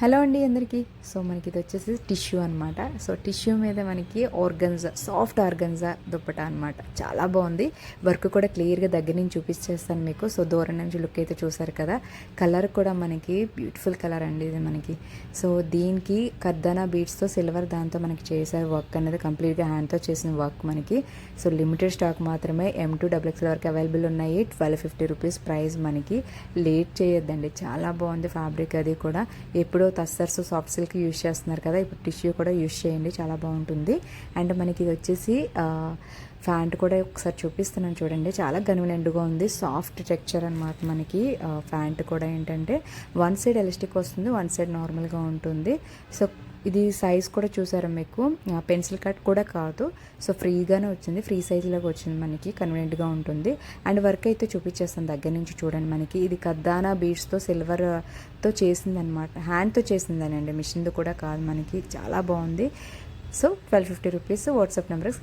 Hello అండి అందరికీ. So మనకి ఇది వచ్చేసి టిష్యూ అనమాట. సో టిష్యూ మీద మనకి ఆర్గన్జా, సాఫ్ట్ ఆర్గన్జా దుప్పట అనమాట. చాలా బాగుంది. వర్క్ కూడా క్లియర్గా దగ్గర నుంచి చూపించేస్తాను మీకు. సో దూరం నుంచి లుక్ అయితే చూసారు కదా. కలర్ కూడా మనకి బ్యూటిఫుల్ కలర్ అండి ఇది మనకి. సో దీనికి కర్దానా బీడ్స్తో సిల్వర్ దాంతో మనకి చేశారు వర్క్ అనేది. కంప్లీట్గా హ్యాండ్తో చేసిన వర్క్ మనకి. సో లిమిటెడ్ స్టాక్ మాత్రమే. M2XXL వరకు అవైలబుల్ ఉన్నాయి. 1250 రూపీస్ ప్రైస్ మనకి. లేట్ చేయొద్దండి, చాలా బాగుంది ఫ్యాబ్రిక్ అది కూడా. ఎప్పుడో టస్సర్స్ సాఫ్ట్ సిల్క్ యూజ్ చేస్తున్నారు కదా, ఇప్పుడు టిష్యూ కూడా యూజ్ చేయండి, చాలా బాగుంటుంది. అండ్ మనకి ఇది వచ్చేసి ఫ్యాంట్ కూడా ఒకసారి చూపిస్తున్నాను చూడండి. చాలా కన్వీనియంట్గా ఉంది. సాఫ్ట్ టెక్స్చర్ అనమాట మనకి. ఫ్యాంట్ కూడా ఏంటంటే వన్ సైడ్ ఎలాస్టిక్ వస్తుంది, వన్ సైడ్ నార్మల్గా ఉంటుంది. సో ఇది సైజ్ కూడా చూసారా మీకు, పెన్సిల్ కట్ కూడా కాదు. సో ఫ్రీగానే వచ్చింది, ఫ్రీ సైజులాగా వచ్చింది మనకి. కన్వీనియంట్గా ఉంటుంది. అండ్ వర్క్ అయితే చూపించేస్తాను దగ్గర నుంచి చూడండి. మనకి ఇది కర్దానా బీడ్స్తో సిల్వర్తో చేసిందనమాట, హ్యాండ్తో చేసిందనండి, మిషన్ది కూడా కాదు మనకి. చాలా బాగుంది. So 1250 rupees. వాట్సాప్ నెంబర్కి